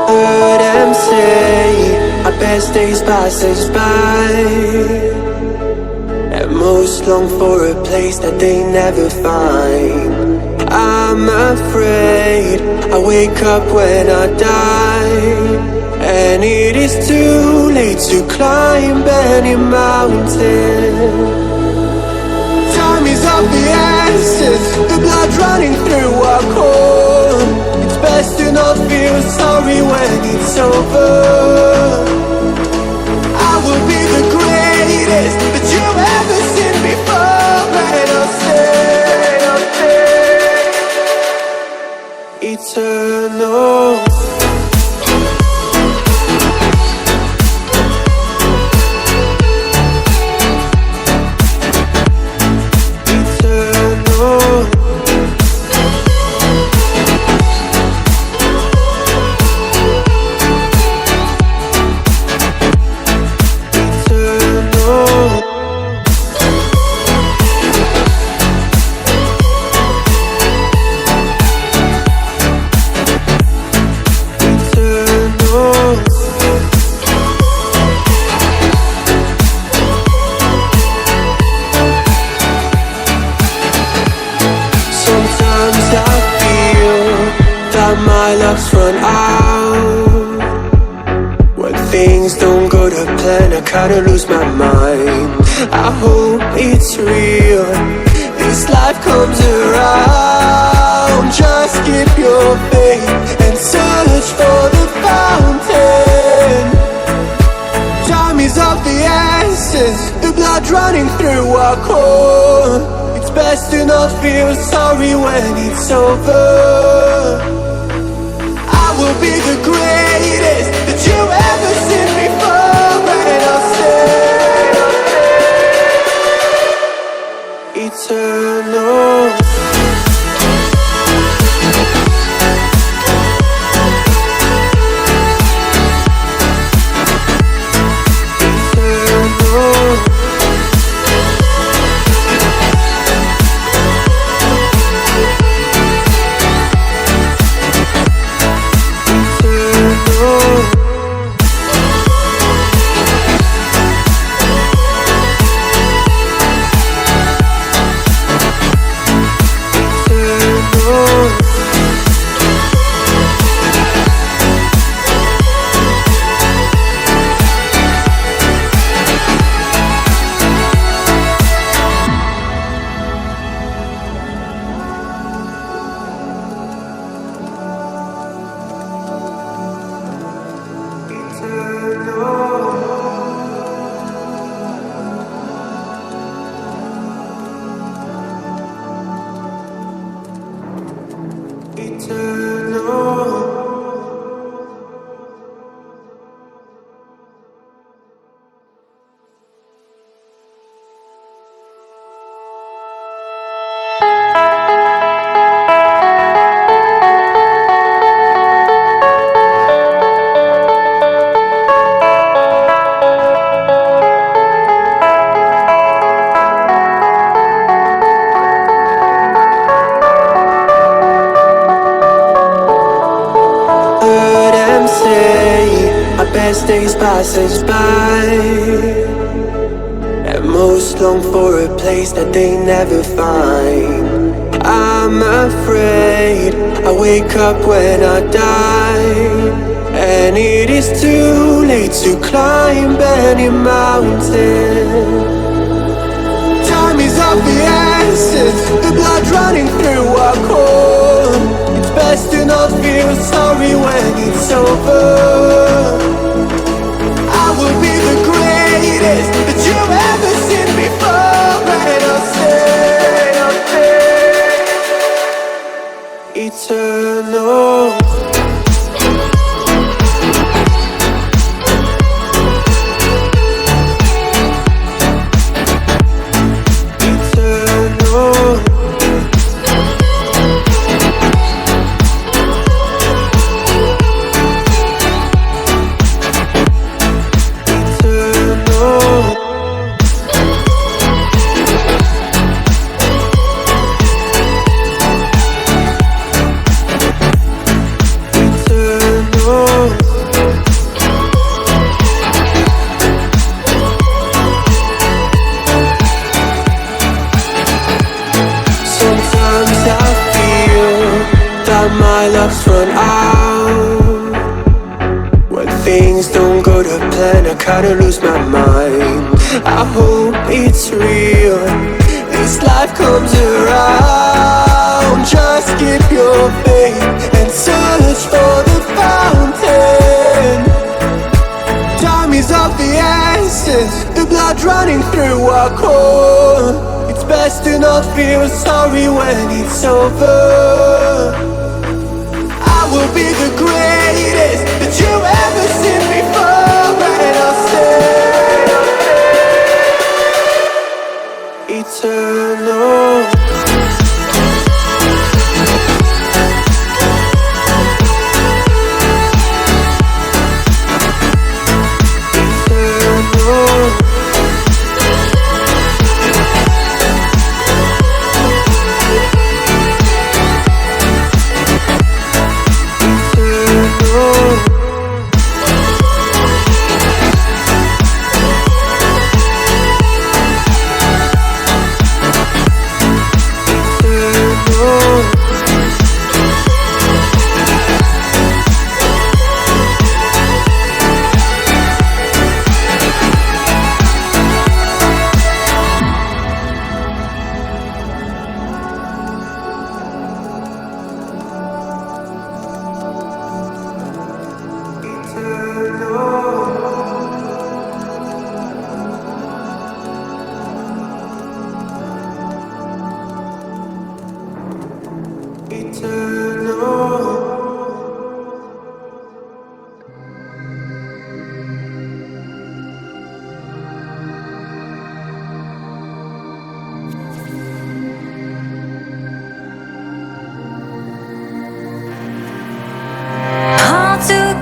Heard them say our best days pass us by, and most long for a place that they never find. I'm afraid I wake up when I die, and it is too late to climb any mountain. Time is of the essence, the blood running through our core. It's best to not feel sorry when it's over. I will be the greatest that you've ever seen before, and I'll stay eternal. My luck's run out. When things don't go to plan, I kinda lose my mind. I hope it's real, this life comes around. Just keep your faith and search for the fountain. Time is of the essence, the blood running through our core. It's best to not feel sorry when it's over. Will be the greatest that you've ever seen before, and I'll stay eternal. Best days pass us by, and most long for a place that they never find. I'm afraid I wake up when I die, and it is too late to climb any mountain. Time is of the essence, the blood running through our core. It's best to not feel sorry when it's over. I will be the greatest that you've ever seen before, and I'll stay eternal. a plan, I kinda lose my mind. I hope it's real, this life comes around. Just keep your faith and search for the fountain. Time is of the essence, the blood running through our core. It's best to not feel sorry when it's over. I will be the greatest that you ever seen before, and I'll stay eternal.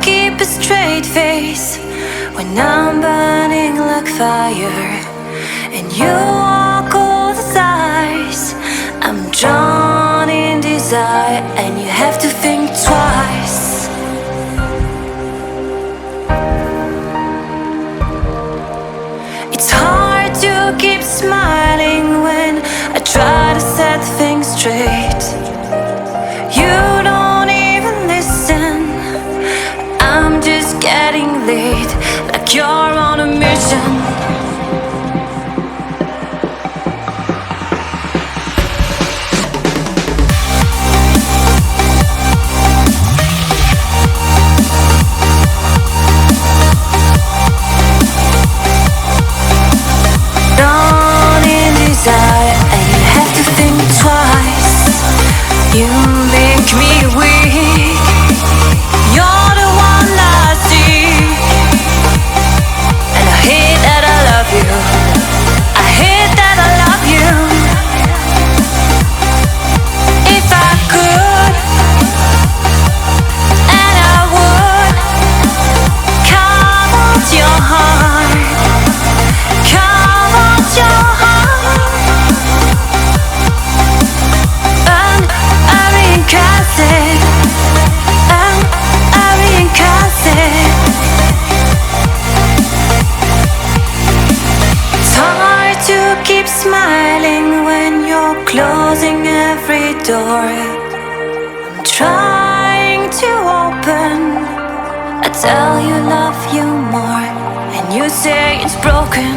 Keep a straight face when I'm burning like fire, and you walk all the sides. I'm drawn in desire, and you have to think twice. It's hard to keep smiling when I try to set things straight. You don't even listen. I'm just getting late, like you're on a mission. Drawn in desire, and you have to think twice. You make me weak. You're the one I see, and I hate that I love you. I hate that I love you. If I could, and I would, carve out your heart, carve out your heart, and I reincarnate it. It's hard to keep smiling when you're closing every door. I'm trying to open. I tell you love you more, and you say it's broken.